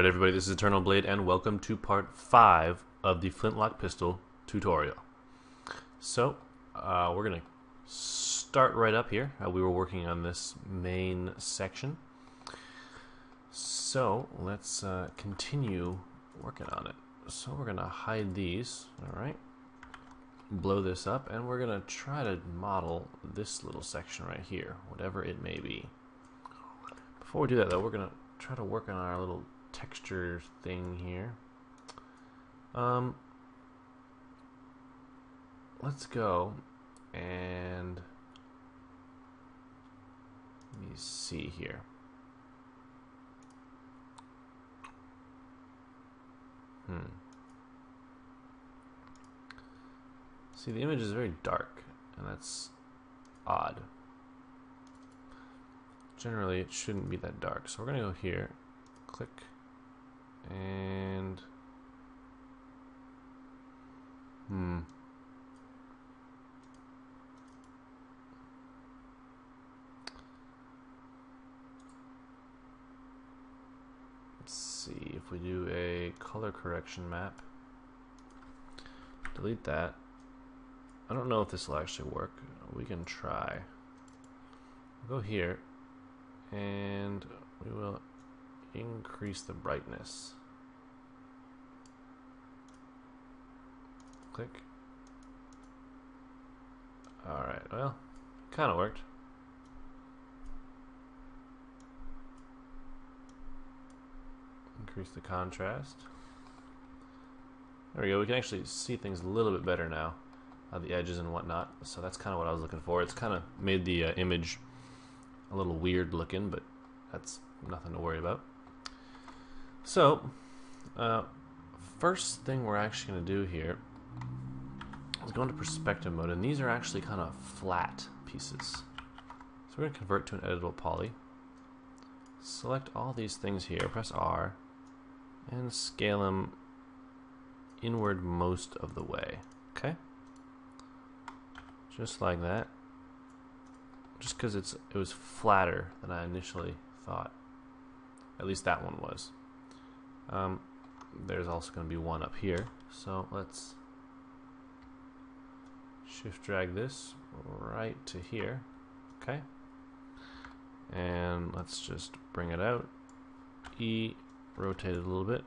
Alright everybody, this is Eternal Blade and welcome to part 5 of the Flintlock pistol tutorial. So, we're going to start right up here. We were working on this main section. So, let's continue working on it. So we're going to hide these, alright. Blow this up and we're going to try to model this little section right here, whatever it may be. Before we do that though, we're going to try to work on our little texture thing here. Let's go and let me see here. See, the image is very dark, and that's odd. Generally, it shouldn't be that dark. So we're going to go here, click, and let's see if we do a color correction map. Delete that. I don't know if this will actually work. We can try. We'll go here and we will increase the brightness. Click. Alright, well, kind of worked. Increase the contrast. There we go, we can actually see things a little bit better now, the edges and whatnot, so that's kind of what I was looking for. It's kind of made the image a little weird looking, but that's nothing to worry about. So, first thing we're actually going to do here is go into perspective mode, and these are actually kind of flat pieces. So we're going to convert to an editable poly. Select all these things here, press R, and scale them inward most of the way. Okay? Just like that. Just because it was flatter than I initially thought. At least that one was. There's also going to be one up here. So let's shift drag this right to here. Okay? And let's just bring it out. E, rotate it a little bit.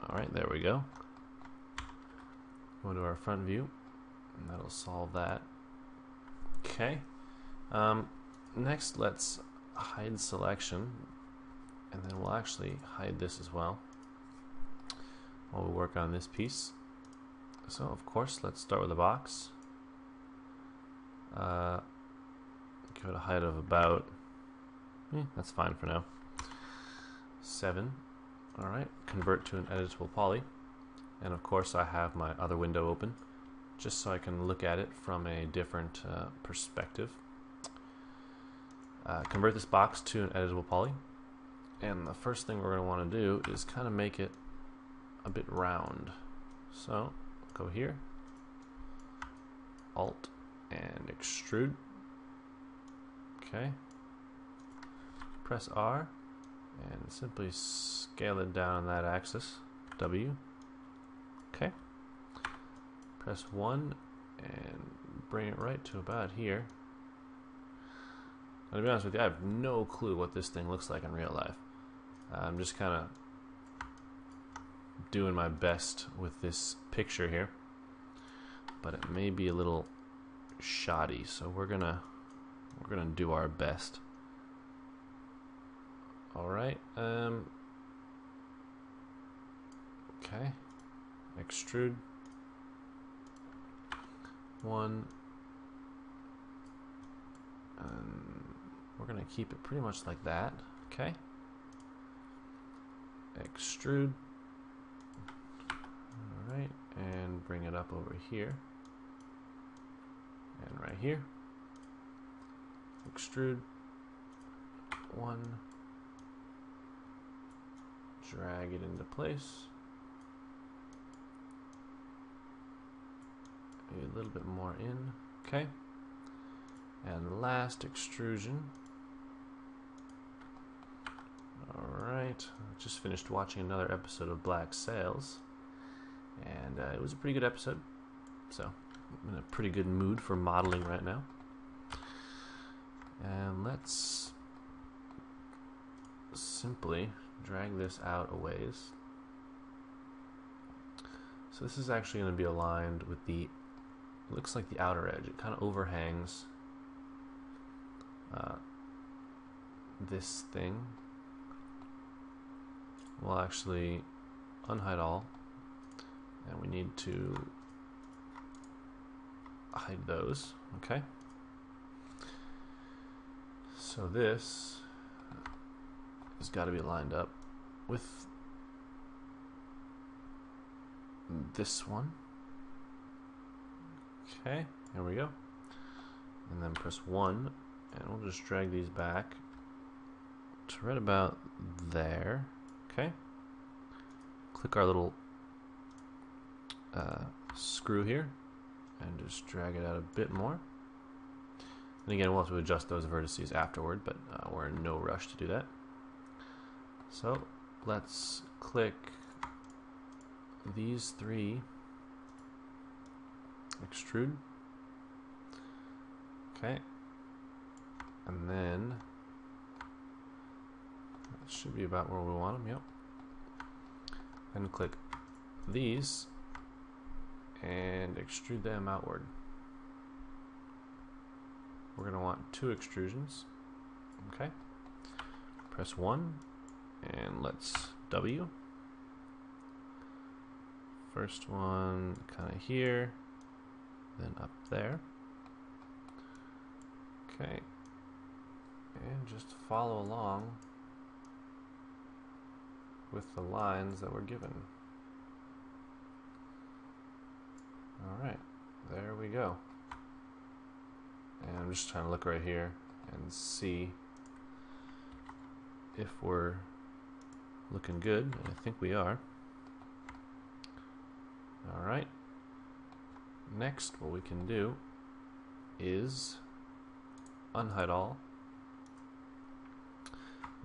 Alright, there we go. Go to our front view, and that'll solve that. Okay. Next, let's hide selection, and then we'll actually hide this as well while we work on this piece. So, of course, let's start with a box. Give it a height of about, that's fine for now, 7. Alright, convert to an editable poly. And of course I have my other window open just so I can look at it from a different perspective. Convert this box to an editable poly, and the first thing we're going to want to do is kind of make it a bit round. So go here, Alt and extrude. Okay, press R and simply scale it down on that axis, W. Okay, press 1 and bring it right to about here. Now, to be honest with you, I have no clue what this thing looks like in real life. I'm just kind of doing my best with this picture here, but it may be a little shoddy, so we're gonna do our best. All right. Okay. Extrude 1, and we're going to keep it pretty much like that. Okay, extrude, alright, and bring it up over here and right here. Extrude 1, drag it into place. A little bit more in, okay, and last extrusion. Alright, Alright, I just finished watching another episode of Black Sails, and it was a pretty good episode, so I'm in a pretty good mood for modeling right now. And let's simply drag this out a ways. So this is actually going to be aligned with the, looks like the outer edge. It kind of overhangs this thing. We'll actually unhide all, and we need to hide those. Okay. So this has got to be lined up with this one. Okay, here we go. And then press 1, and we'll just drag these back to right about there. Okay. Click our little screw here and just drag it out a bit more. And again, we'll have to adjust those vertices afterward, but we're in no rush to do that. So let's click these three, extrude. Okay. And then that should be about where we want them, yep. And click these and extrude them outward. We're going to want 2 extrusions. Okay. Press 1 and let's W. First one kind of here, then up there. Okay. And just follow along with the lines that we're given. Alright, there we go. And I'm just trying to look right here and see if we're looking good. I think we are. Alright. Next, what we can do is unhide all.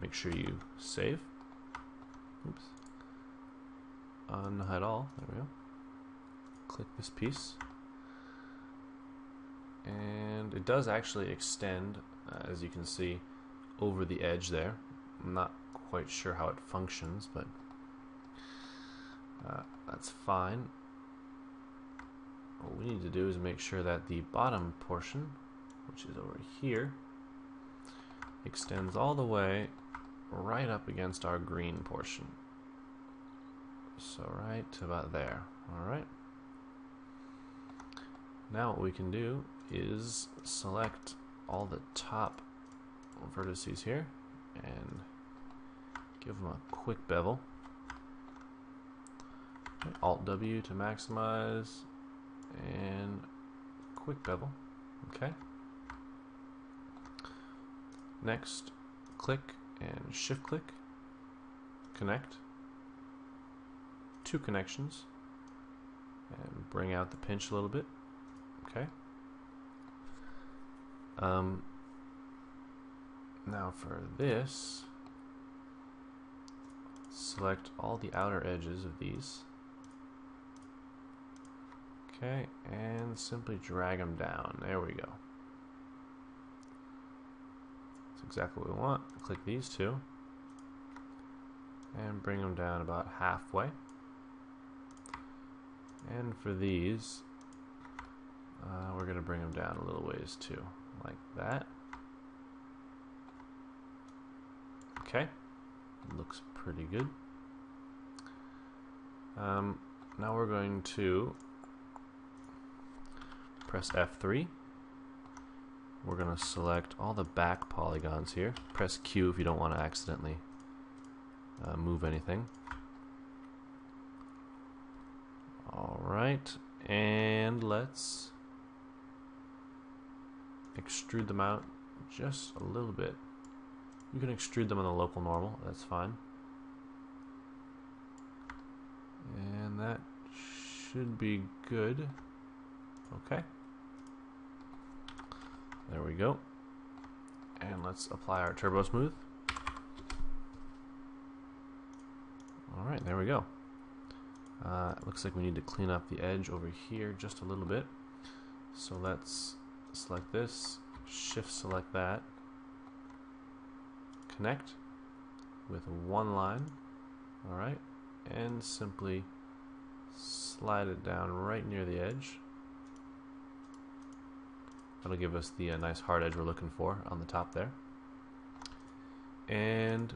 Make sure you save. Oops. Unhide all. There we go. Click this piece. And it does actually extend, as you can see, over the edge there. I'm not quite sure how it functions, but that's fine. What we need to do is make sure that the bottom portion, which is over here, extends all the way right up against our green portion. So right to about there. Alright. Now what we can do is select all the top vertices here and give them a quick bevel. Alt W to maximize and quick bevel. Okay. Next, click and shift click, connect, 2 connections, and bring out the pinch a little bit. Okay. Now for this, select all the outer edges of these. Okay, and simply drag them down. There we go. That's exactly what we want. Click these 2 and bring them down about halfway. And for these, we're going to bring them down a little ways too, like that. Okay, looks pretty good. Now we're going to press F3. We're going to select all the back polygons here. Press Q if you don't want to accidentally move anything. Alright, and let's extrude them out just a little bit. You can extrude them on the local normal, that's fine. And that should be good. Okay. There we go. And let's apply our Turbosmooth. Alright, there we go. It looks like we need to clean up the edge over here just a little bit. So let's select this, shift select that, connect with one line, alright, and simply slide it down right near the edge. That'll give us the nice hard edge we're looking for on the top there. And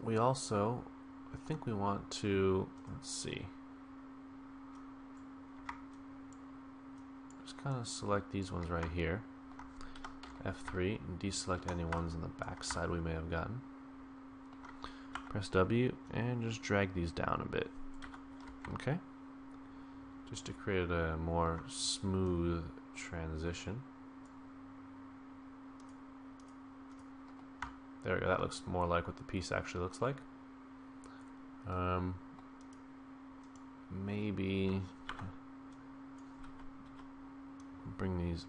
we also, I think we want to, let's see, just kind of select these ones right here, F3, and deselect any ones on the back side we may have gotten. Press W and just drag these down a bit, okay, just to create a more smooth transition. There we go, that looks more like what the piece actually looks like. Maybe bring these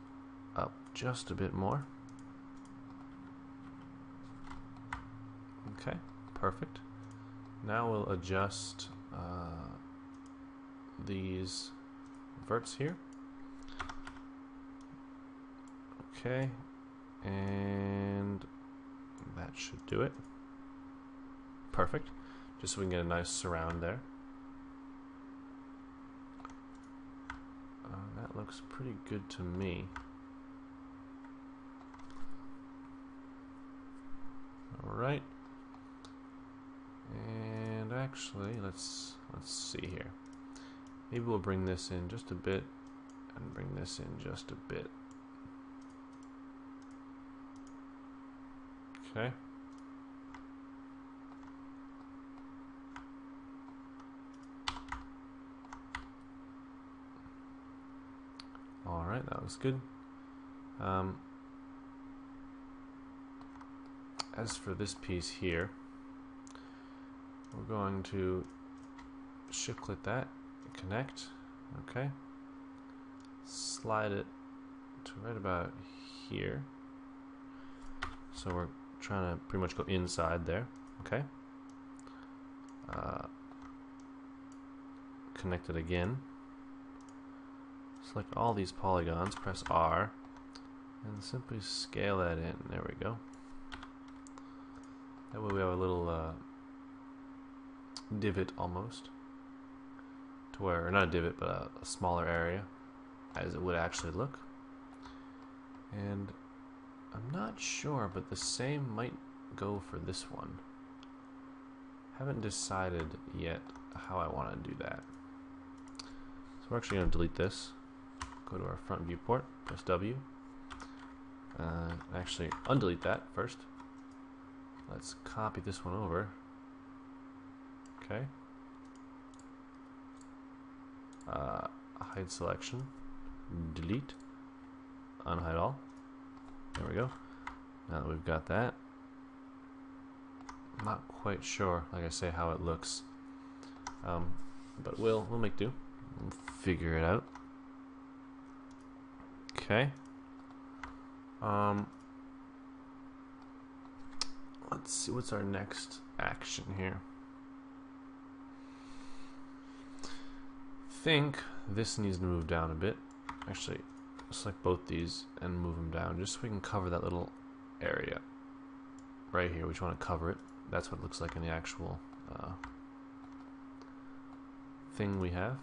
up just a bit more. Okay, perfect. Now we'll adjust these verts here. Okay, and that should do it. Perfect. Just so we can get a nice surround there. That looks pretty good to me. Alright. And actually, let's see here. Maybe we'll bring this in just a bit and bring this in just a bit. Okay. Alright, that looks good. As for this piece here, we're going to shift click that, connect, okay, slide it to right about here. So we're trying to pretty much go inside there, okay. Connect it again. Select all these polygons, press R, and simply scale that in. There we go. That way we have a little divot almost, to where, or not a divot, but a smaller area, as it would actually look. And I'm not sure, but the same might go for this one. Haven't decided yet how I want to do that. So we're actually going to delete this. Go to our front viewport, press W. Actually, undelete that first. Let's copy this one over. Okay. Hide selection. Delete. Unhide all. There we go. Now that we've got that, I'm not quite sure, like I say, how it looks. But we'll make do. We'll figure it out. Okay. Let's see, what's our next action here? Think this needs to move down a bit. Actually, select both these and move them down just so we can cover that little area right here. We just want to cover it. That's what it looks like in the actual thing we have.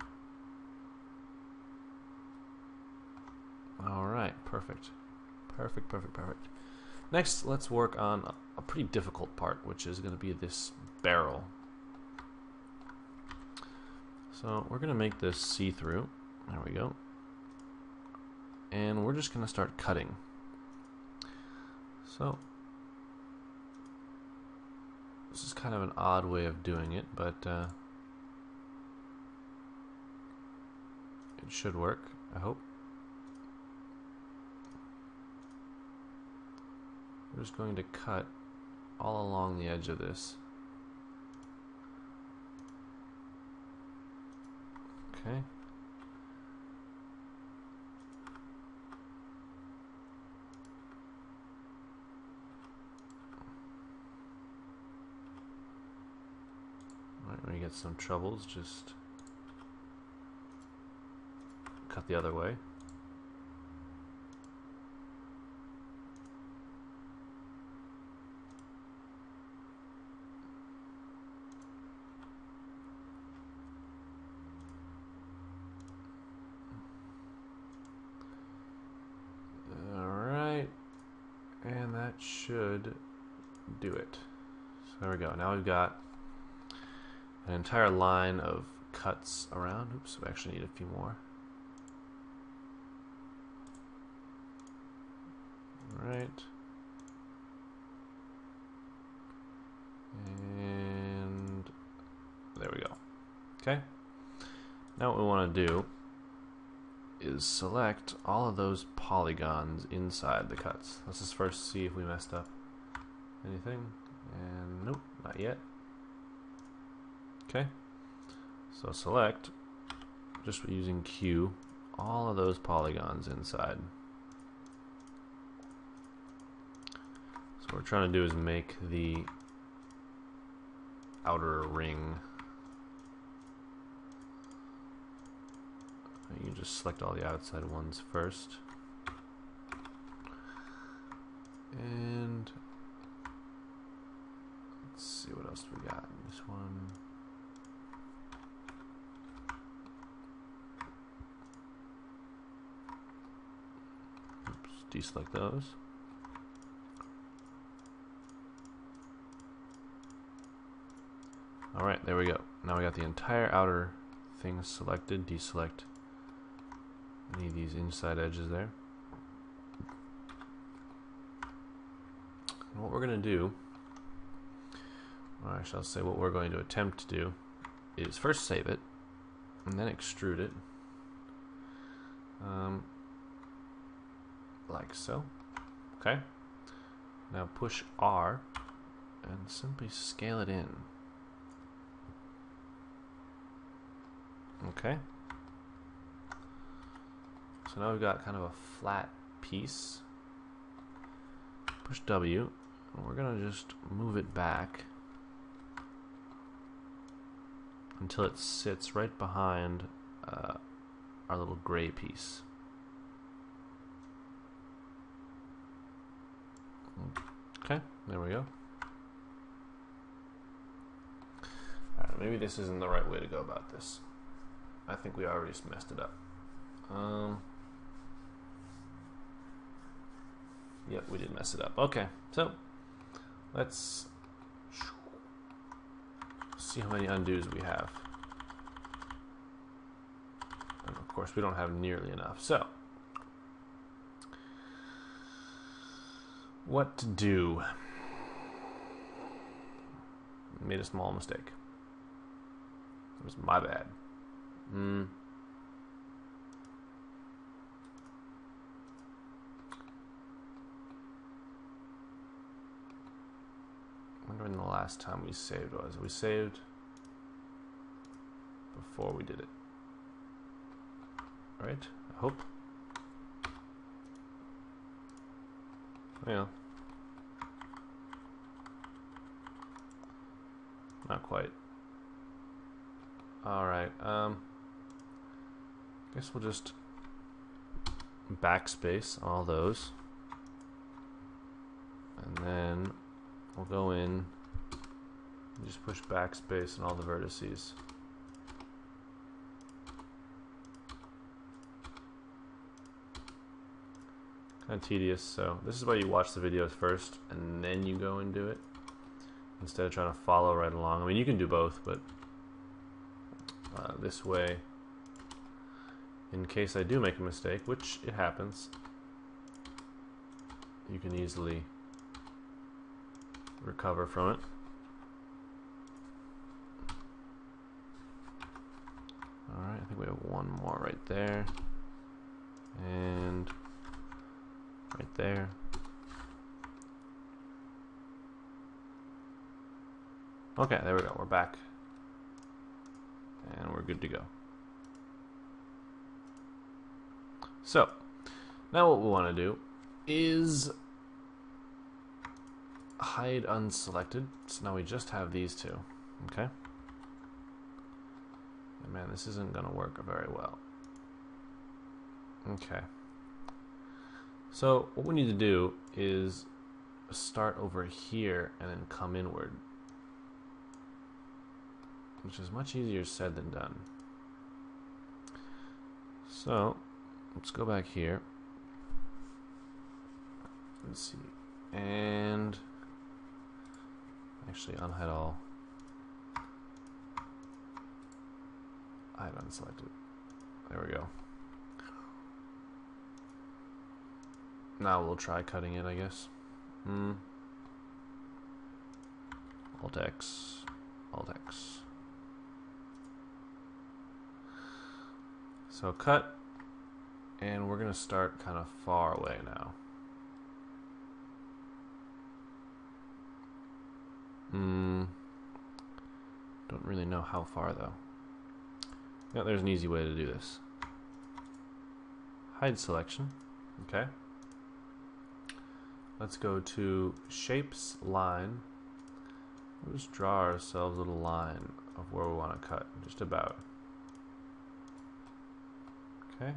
Alright, perfect. Perfect, perfect, perfect. Next, let's work on a pretty difficult part, which is going to be this barrel. So we're going to make this see-through. There we go. And we're just going to start cutting. So this is kind of an odd way of doing it, but it should work, I hope. We're just going to cut all along the edge of this. Okay. When you get some troubles, just cut the other way. Alright, and that should do it. So there we go. Now we've got an entire line of cuts around. Oops, we actually need a few more. Alright. And there we go. Okay. Now what we want to do is select all of those polygons inside the cuts. Let's just first see if we messed up anything. And nope, not yet. Okay. So select, just using Q, all of those polygons inside. So what we're trying to do is make the outer ring. You just select all the outside ones first. And let's see what else we got. This one. Oops, deselect those. Alright, there we go. Now we got the entire outer thing selected. Deselect any of these inside edges there. And what we're going to do, or I shall say what we're going to attempt to do, is first save it, and then extrude it. Like so. Okay. Now push R and simply scale it in. Okay. So now we've got kind of a flat piece. Push W, and we're going to just move it back until it sits right behind our little gray piece. Okay, there we go. Alright, maybe this isn't the right way to go about this. I think we already messed it up. Yep, we did mess it up. Okay, so let's see how many undos we have. And of course, we don't have nearly enough. So, what to do? Made a small mistake. It was my bad. I wonder when the last time we saved was. We saved before we did it. Right? I hope. Yeah. Not quite. Alright, guess we'll just backspace all those. And then we'll go in and just push backspace on all the vertices. Kind of tedious, so this is why you watch the videos first and then you go and do it instead of trying to follow right along. I mean, you can do both, but this way, in case I do make a mistake, which it happens, you can easily recover from it. Alright, I think we have one more right there. And right there. Okay, there we go. We're back. And we're good to go. So, now what we want to do is hide unselected. So now we just have these two. Okay. And man, this isn't gonna work very well. Okay. So what we need to do is start over here and then come inward, which is much easier said than done. So let's go back here. Let's see. And actually unhide all. Hide unselected. There we go. Now we'll try cutting it, I guess. Alt X. Alt X. So cut, and we're gonna start kind of far away now. Don't really know how far though. Yeah, there's an easy way to do this. Hide selection. Okay. Let's go to Shapes, Line. We'll just draw ourselves a little line of where we want to cut, just about. Okay.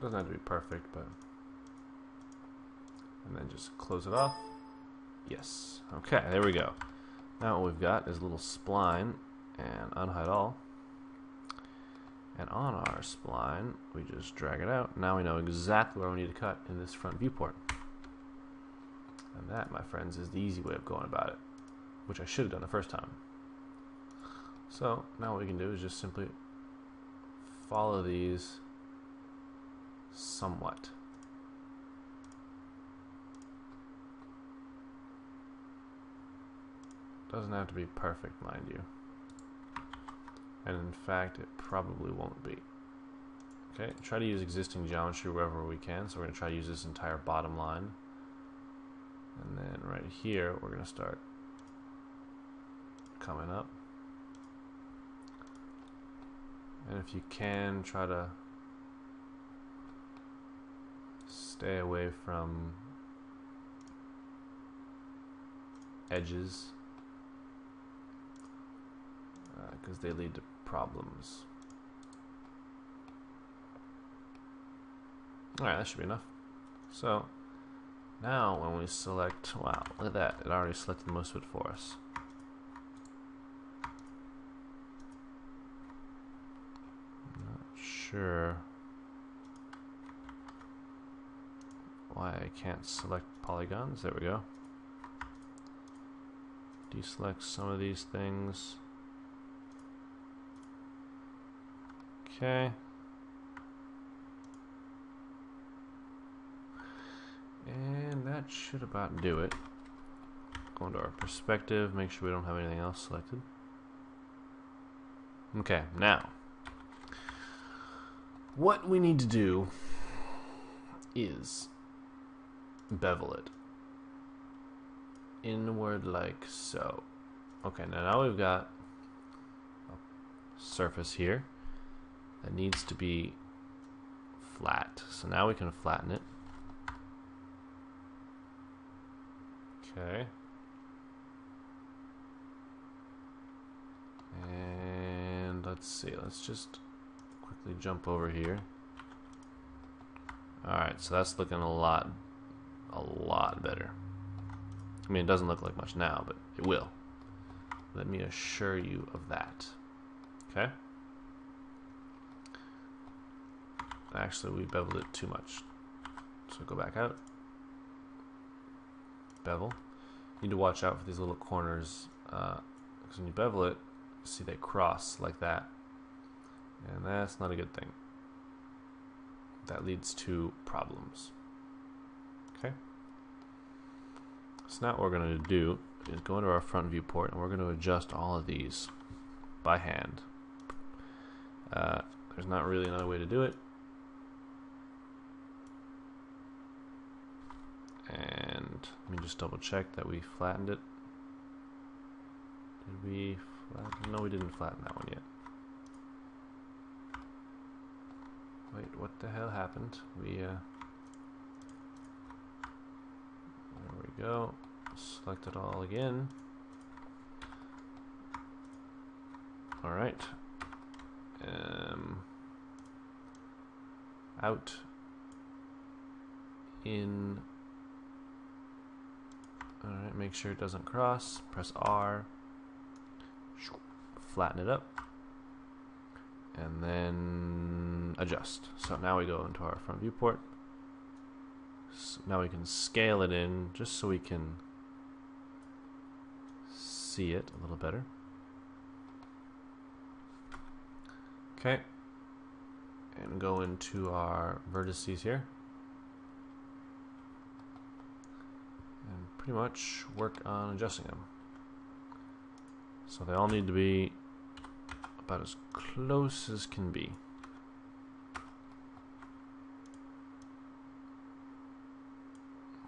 Doesn't have to be perfect, but... And then just close it off. Yes. Okay, there we go. Now what we've got is a little spline, and unhide all. And on our spline, we just drag it out. Now we know exactly where we need to cut in this front viewport. And that, my friends, is the easy way of going about it, which I should have done the first time. So now what we can do is just simply follow these somewhat. Doesn't have to be perfect, mind you. And in fact, it probably won't be. Okay, try to use existing geometry wherever we can. So we're going to try to use this entire bottom line. And then right here, we're going to start coming up. And if you can, try to stay away from edges, because they lead to problems. Alright, that should be enough. So now when we select, wow, look at that, it already selected most of it for us. I'm not sure why I can't select polygons. There we go. Deselect some of these things. Okay. And that should about do it. Go into our perspective, make sure we don't have anything else selected. Okay, now what we need to do is bevel it inward like so. Okay, now we've got a surface here that needs to be flat. So now we can flatten it. Okay. And let's see, let's just quickly jump over here. Alright, so that's looking a lot better. I mean, it doesn't look like much now, but it will. Let me assure you of that. Okay? Actually, we beveled it too much. So go back out. Bevel. You need to watch out for these little corners, because when you bevel it, you see they cross like that. And that's not a good thing. That leads to problems. Okay? So now what we're going to do is go into our front viewport, and we're going to adjust all of these by hand. There's not really another way to do it. And let me just double check that we flattened it. Did we flatten? No, we didn't flatten that one yet. Wait, what the hell happened? There we go. Select it all again. All right. Out. In. All right. Make sure it doesn't cross. Press R. Flatten it up. And then adjust. So now we go into our front viewport. So now we can scale it in just so we can see it a little better. Okay. And go into our vertices here. And pretty much work on adjusting them. So they all need to be about as close as can be.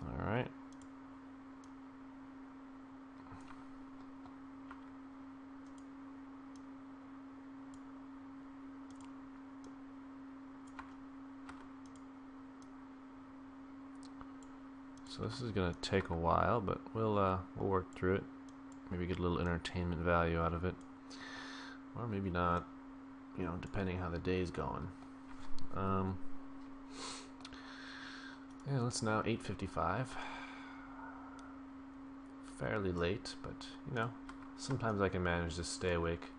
All right. So this is going to take a while, but we'll work through it. Maybe get a little entertainment value out of it, or maybe not. You know, depending how the day's going. Yeah, it's now 8:55. Fairly late, but you know, sometimes I can manage to stay awake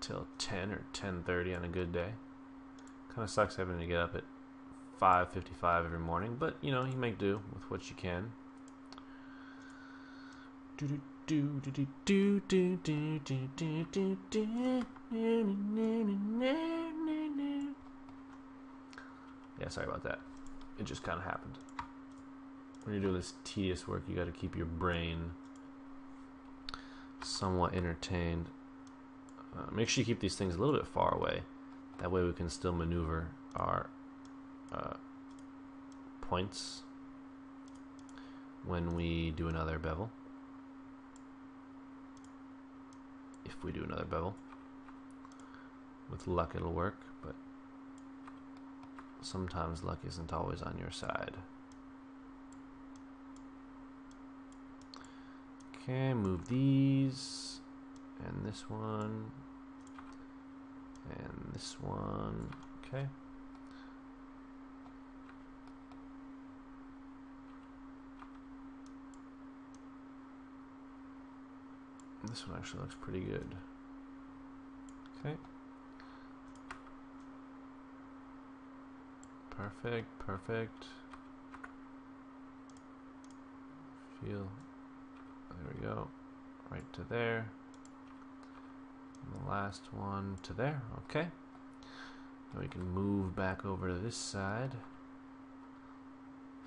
till 10 or 10:30 on a good day. Kind of sucks having to get up at 5:55 every morning, but you know, you make do with what you can. Yeah, sorry about that. It just kind of happened. When you're doing this tedious work, you got to keep your brain somewhat entertained. Make sure you keep these things a little bit far away. That way we can still maneuver our points when we do another bevel. If we do another bevel. With luck it'll work, but sometimes luck isn't always on your side. Okay, move these, and this one, and this one, okay. This one actually looks pretty good. Okay. Perfect, perfect. Feel, there we go. Right to there. And the last one to there, okay. Now we can move back over to this side.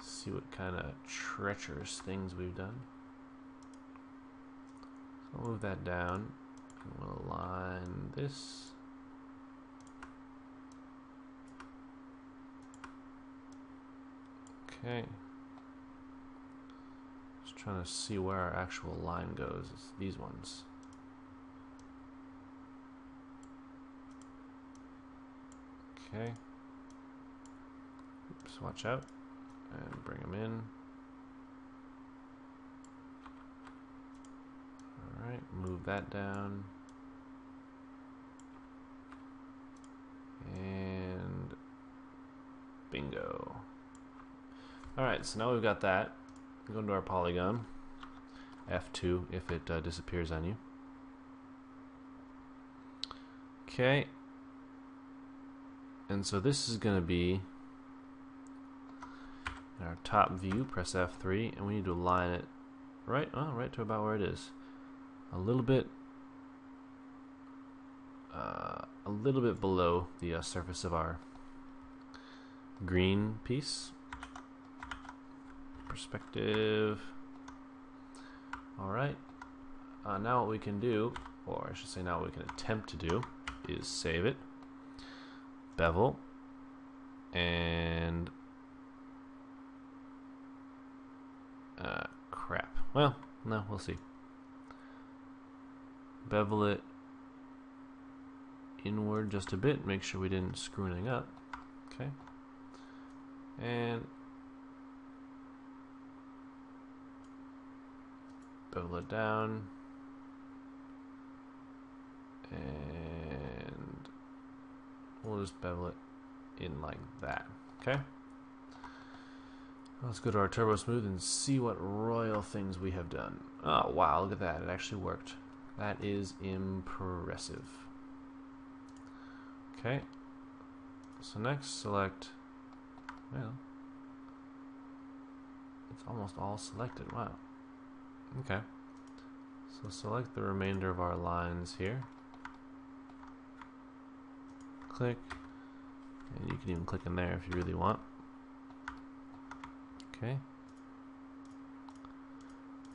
See what kind of treacherous things we've done. So I'll move that down. And we'll align this. Okay. Just trying to see where our actual line goes. It's these ones. Okay. Oops, watch out. And bring them in. Alright, move that down. And bingo. Alright, so now we've got that. Go into our polygon. F2 if it disappears on you. Okay. And so this is going to be in our top view. Press F3, and we need to align it right to about where it is. A little bit below the surface of our green piece. Perspective. Alright. Now what we can do, or I should say now what we can attempt to do, is save it. Bevel. And crap. Well, no, we'll see. Bevel it inward just a bit. Make sure we didn't screw anything up. Okay. And bevel it down. And we'll just bevel it in like that. Okay. Let's go to our Turbosmooth and see what royal things we have done. Oh wow, look at that. It actually worked. That is impressive. Okay. So next, select, well, it's almost all selected. Wow. Okay. So select the remainder of our lines here. Click. And you can even click in there if you really want. Okay.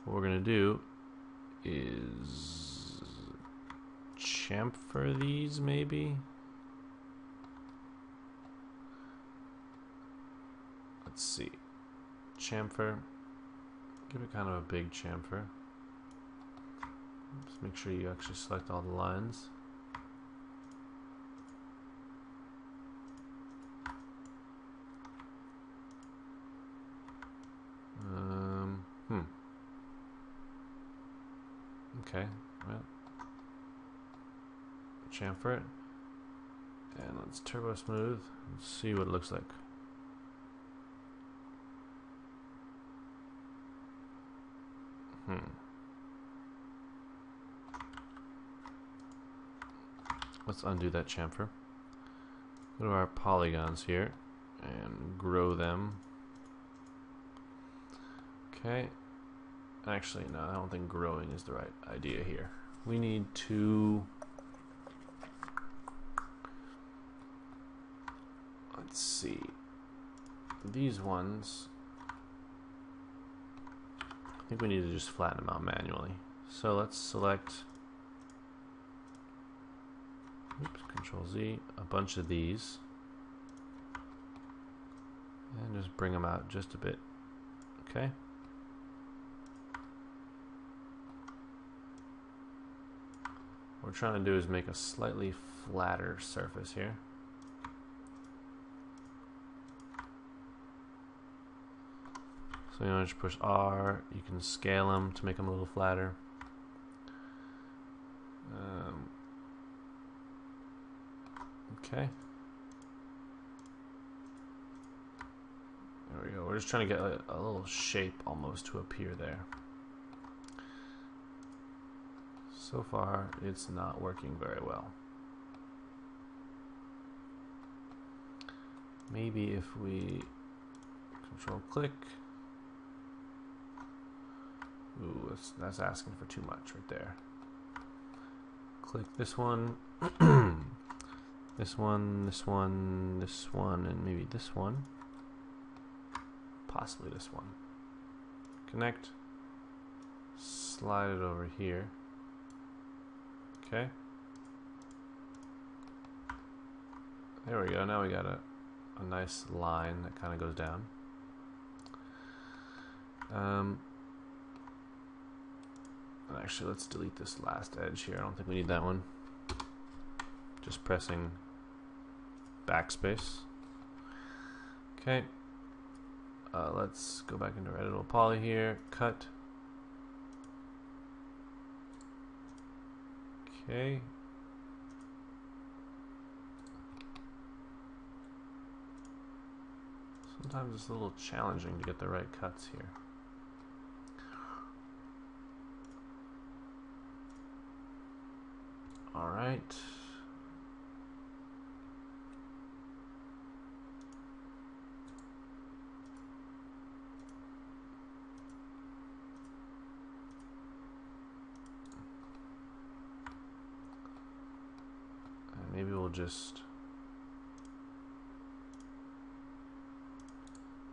What we're going to do is chamfer these maybe. Let's see. Chamfer. Give it kind of a big chamfer. Just make sure you actually select all the lines. Okay, well, chamfer it, and let's turbo smooth and see what it looks like. Let's undo that chamfer. Go to our polygons here and grow them. Okay. Actually, no, I don't think growing is the right idea here. We need to, let's see, these ones, I think we need to just flatten them out manually. So let's select, oops, Control Z, a bunch of these, and just bring them out just a bit. Okay. What we're trying to do is make a slightly flatter surface here. So you want to just push R, you can scale them to make them a little flatter. Okay. There we go. We're just trying to get a little shape almost to appear there. So far, it's not working very well. Maybe if we Control click. Ooh, that's asking for too much right there. Click this one, this one, this one, this one, and maybe this one. Possibly this one. Connect. Slide it over here. Okay. There we go. Now we got a nice line that kind of goes down. Actually, let's delete this last edge here. I don't think we need that one. Just pressing backspace. Okay. Let's go back into our Editable Poly here. Cut. Okay. Sometimes it's a little challenging to get the right cuts here. All right. And maybe we'll just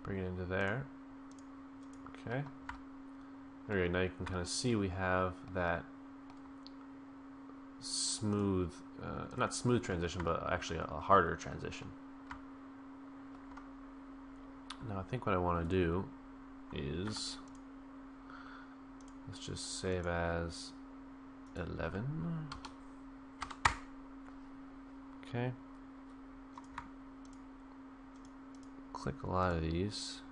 bring it into there. Okay. There we go. Now you can kind of see we have that smooth, not smooth transition, but actually a harder transition. Now I think what I want to do is, let's just save as 11. Okay. Click a lot of these.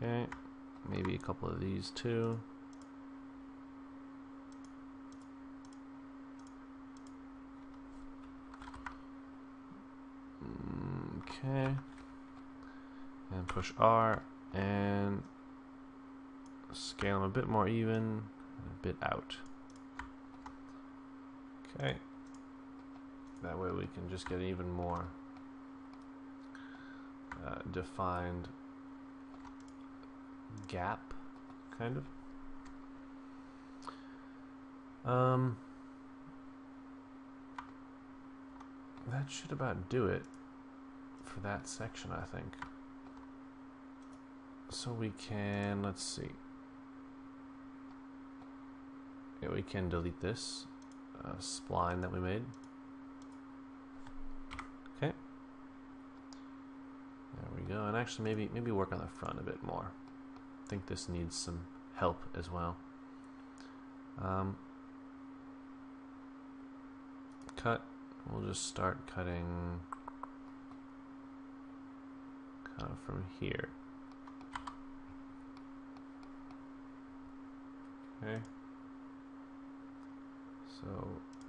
Okay. Maybe a couple of these too. Okay. And push R and scale them a bit more even and a bit out. Okay. That way we can just get even more defined gap, kind of. That should about do it for that section, I think. So we can, let's see. Yeah, we can delete this spline that we made. Okay. There we go. And actually, maybe work on the front a bit more. I think this needs some help as well. Cut. We'll just start cutting kind of from here. Okay. So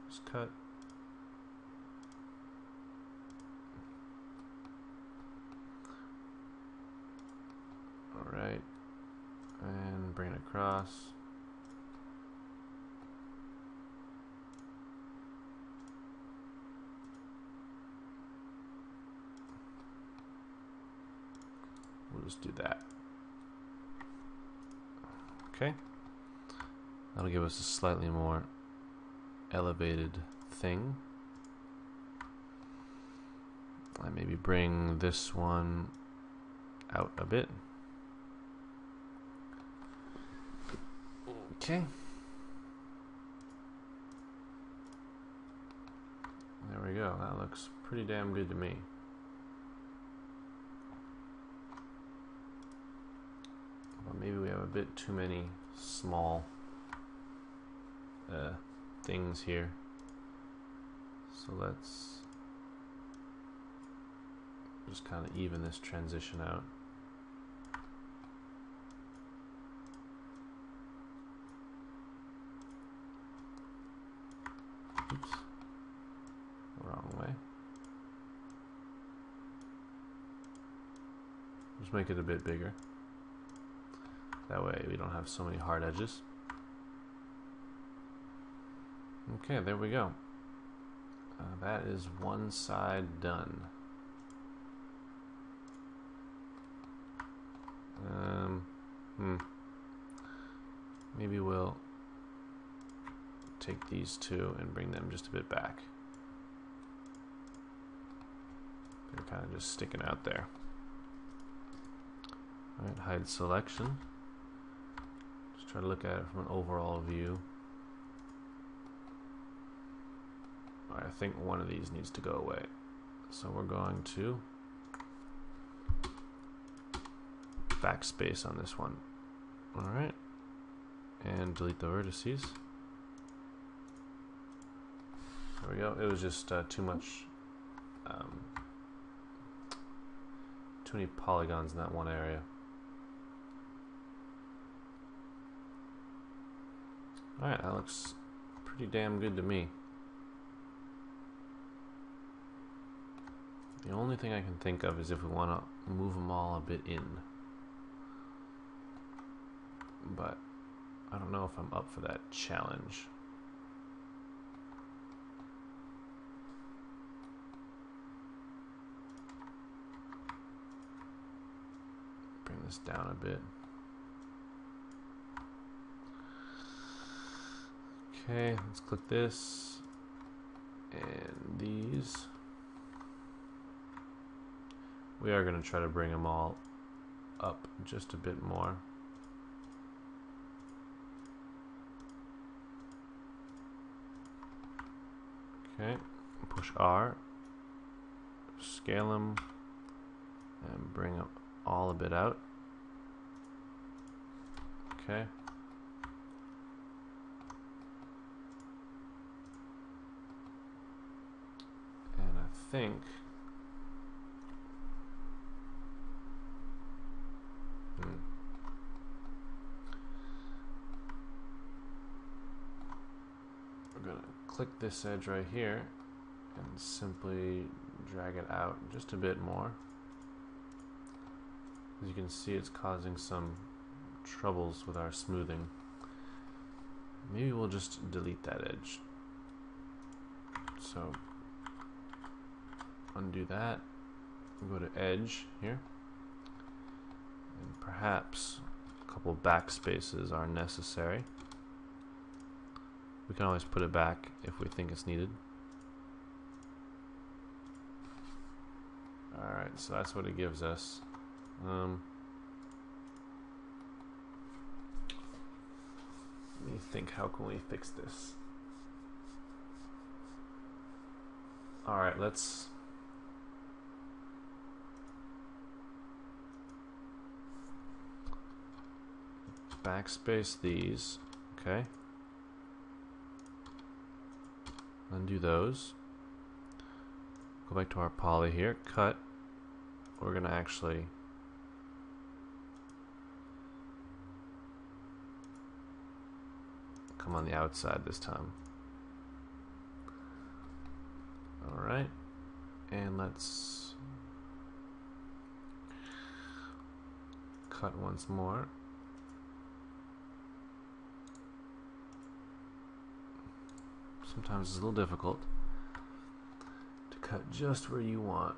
just cut. All right. And bring it across. We'll just do that. Okay. That'll give us a slightly more elevated thing. And maybe bring this one out a bit. Okay. There we go. That looks pretty damn good to me. But maybe we have a bit too many small things here. So let's just kind of even this transition out. Oops. Wrong way. Just make it a bit bigger. That way we don't have so many hard edges. Okay, there we go. That is one side done. Maybe we'll take these two and bring them just a bit back. They're kind of just sticking out there. Alright, hide selection. Just try to look at it from an overall view. I think one of these needs to go away. So we're going to backspace on this one. Alright. And delete the vertices. There we go. It was just too much, too many polygons in that one area. Alright, that looks pretty damn good to me. The only thing I can think of is if we want to move them all a bit in. But I don't know if I'm up for that challenge. Bring this down a bit. Okay, let's click this and these. We are going to try to bring them all up just a bit more. Okay, push R, scale them, and bring them all a bit out. Okay. And I think we're going to click this edge right here and simply drag it out just a bit more. As you can see, it's causing some troubles with our smoothing. Maybe we'll just delete that edge. So undo that, go to edge here, and perhaps a couple backspaces are necessary. We can always put it back if we think it's needed. Alright, so that's what it gives us. Let me think, how can we fix this? Alright, let's backspace these, okay? Undo those. Go back to our poly here, cut. We're gonna actually come on the outside this time. Alright, and let's cut once more. Sometimes it's a little difficult to cut just where you want.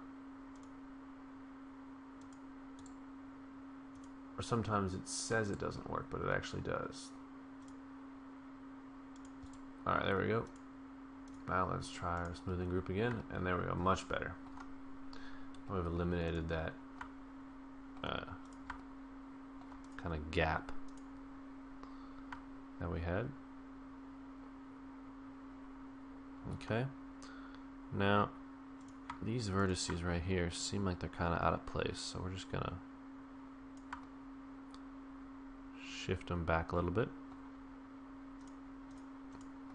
Or sometimes it says it doesn't work, but it actually does. Alright, there we go. Now let's try our smoothing group again, and there we go, much better. We've eliminated that kind of gap that we had. Okay, now these vertices right here seem like they're kind of out of place, so we're just gonna shift them back a little bit.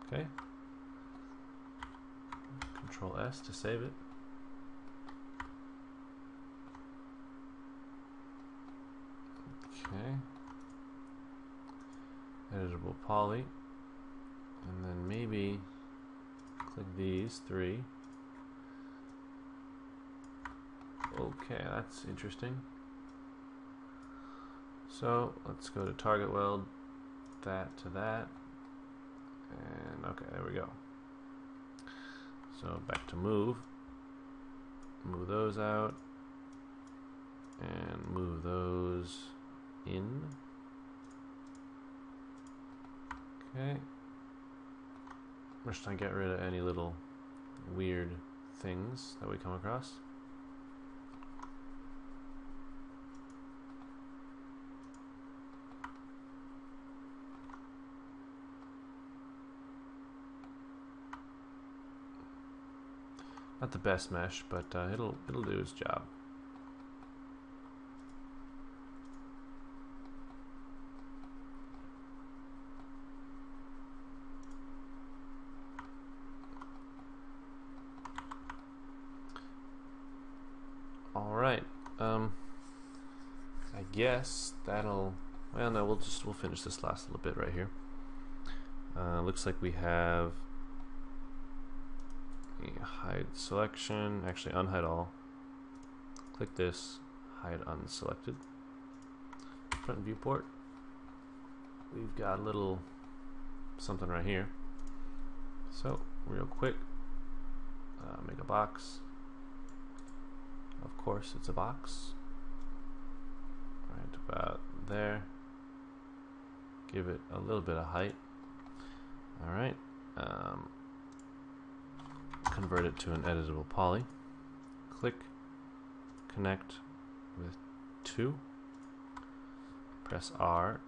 Okay, Control S to save it. Okay, Editable poly, and then maybe click these three. Okay, that's interesting. So let's go to target weld, that to that, and okay, there we go. So back to move those out, and move those in. Okay. We're just trying to get rid of any little weird things that we come across. Not the best mesh, but it'll do its job. Alright, I guess that'll, well no, we'll finish this last little bit right here. Looks like we have a hide selection, actually unhide all. Click this, hide unselected. Front viewport. We've got a little something right here. So, real quick, make a box. Of course, it's a box. Right about there. Give it a little bit of height. Alright. Convert it to an editable poly. Click, connect with 2. Press R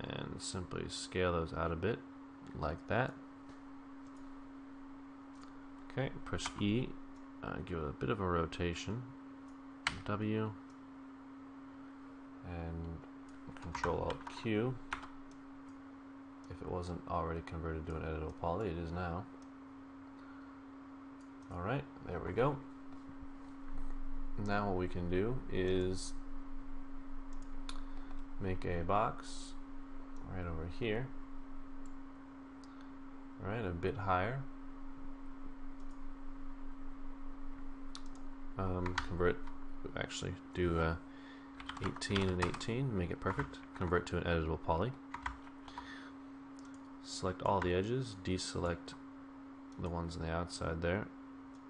and simply scale those out a bit, like that. Okay, push E, give it a bit of a rotation. W and Control Alt Q. If it wasn't already converted to an editable poly, it is now. Alright, there we go. Now what we can do is make a box right over here. Alright, a bit higher. convert, actually do 18 and 18, make it perfect. Convert to an editable poly. Select all the edges, deselect the ones on the outside there,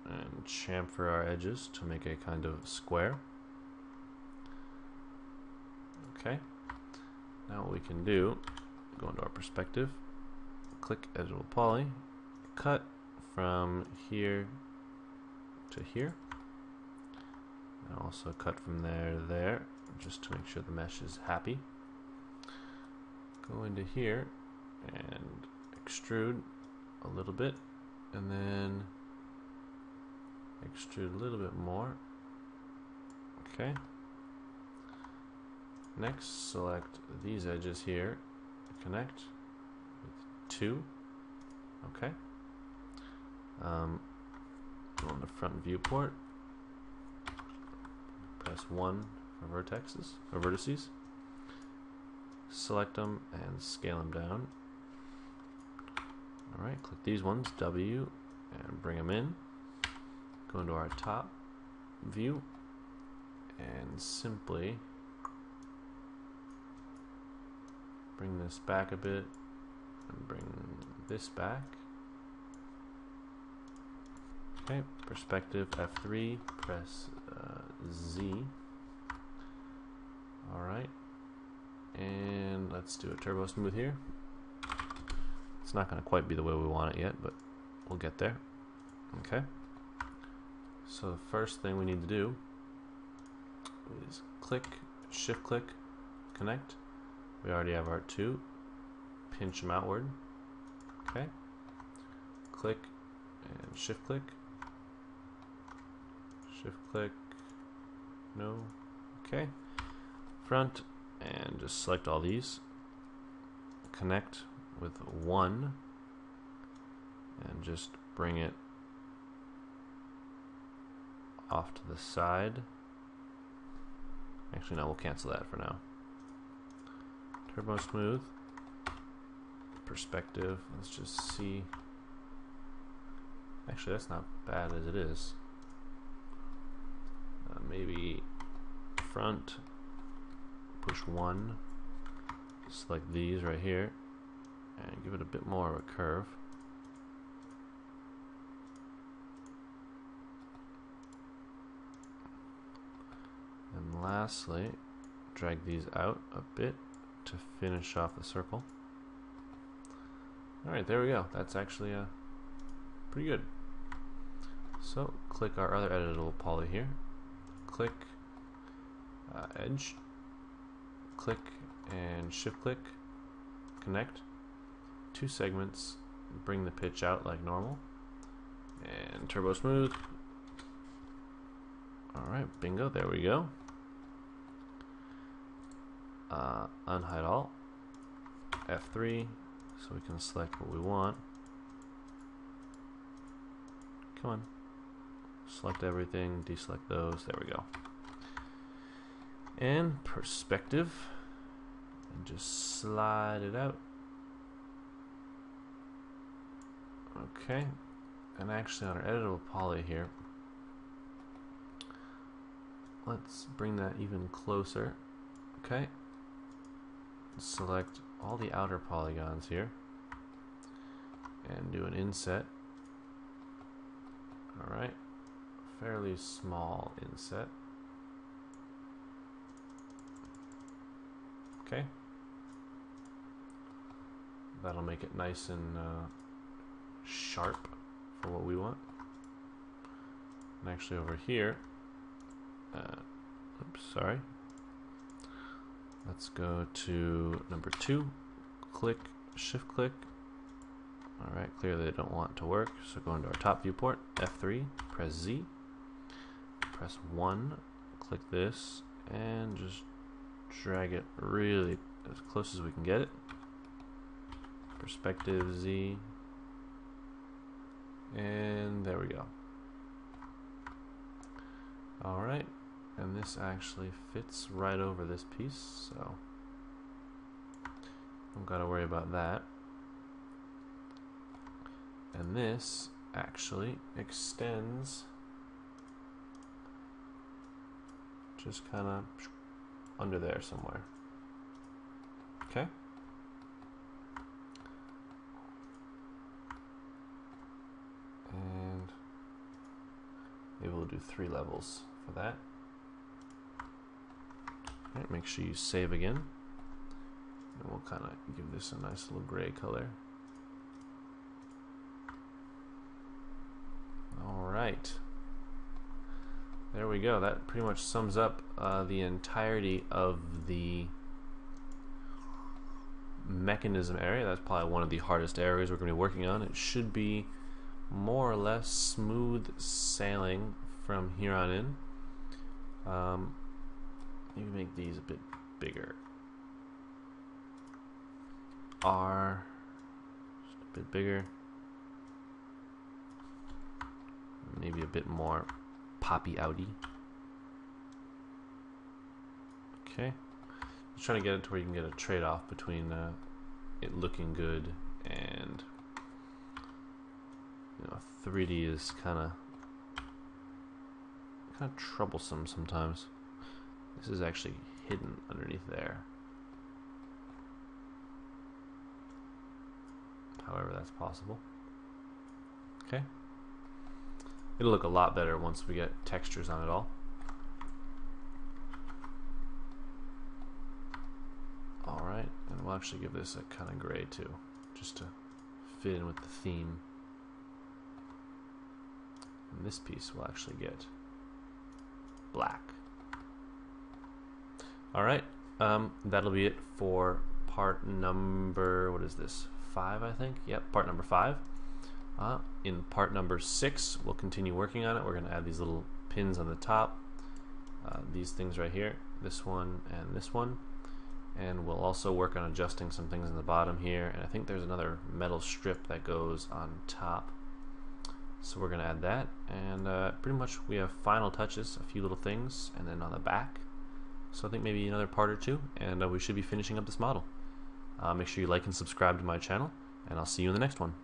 and chamfer our edges to make a kind of square. Okay, now what we can do, go into our perspective, click editable poly, cut from here to here, and also cut from there to there, just to make sure the mesh is happy. Go into here and extrude a little bit, and then extrude a little bit more. Okay. Next, select these edges here, connect with 2. Okay. Go on the front viewport, press 1 for vertices, select them and scale them down. Alright, click these ones, W, and bring them in. Go into our top view and simply bring this back a bit and bring this back. Okay, perspective F3, press Z. Alright, and let's do a Turbosmooth here. It's not going to quite be the way we want it yet, but we'll get there. Okay, so the first thing we need to do is click, shift click, connect. We already have our 2. Pinch them outward. Okay. Click and shift click. Shift click. No. Okay. Front, and just select all these. Connect with 1 and just bring it off to the side. Actually, no, we'll cancel that for now. Turbosmooth, perspective, let's just see. Actually, that's not bad as it is. Maybe front, push 1, select these right here, and give it a bit more of a curve. And lastly, drag these out a bit to finish off the circle. Alright, there we go. That's actually pretty good. So, click our other editable poly here. Click edge. Click and shift click. Connect. 2 segments. Bring the pitch out like normal. And Turbosmooth. Alright, bingo, there we go. Unhide all, F3, so we can select what we want. Come on, select everything, deselect those, there we go. And perspective, and just slide it out. Okay, and actually on our editable poly here, let's bring that even closer. Okay. Select all the outer polygons here and do an inset. Alright, fairly small inset. Okay, that'll make it nice and sharp for what we want. And actually over here, oops, sorry. Let's go to number 2, click, shift click. Alright, clearly they don't want it to work, so go into our top viewport, F3, press Z, press 1, click this, and just drag it really as close as we can get it. Perspective Z, and there we go. Alright. And this actually fits right over this piece, so don't gotta worry about that. And this actually extends just kind of under there somewhere. Okay. And maybe we'll do 3 levels for that. All right, make sure you save again. And we'll kind of give this a nice little gray color. All right. There we go. That pretty much sums up the entirety of the mechanism area. That's probably one of the hardest areas we're going to be working on. It should be more or less smooth sailing from here on in. Maybe make these a bit bigger. R, just a bit bigger. Maybe a bit more poppy outy. Okay. Just trying to get it to where you can get a trade-off between it looking good and 3D is kind of troublesome sometimes. This is actually hidden underneath there. However, that's possible. Okay. It'll look a lot better once we get textures on it all. Alright, and we'll actually give this a kind of gray too, just to fit in with the theme. And this piece will actually get black. Alright, that'll be it for part number, what is this, 5 I think? Yep, part number 5. In part number 6, we'll continue working on it. We're going to add these little pins on the top, these things right here, this one and this one, and we'll also work on adjusting some things in the bottom here, and I think there's another metal strip that goes on top, so we're going to add that, and pretty much we have final touches, a few little things, and then on the back, so I think maybe another part or 2, and we should be finishing up this model. Make sure you like and subscribe to my channel, and I'll see you in the next one.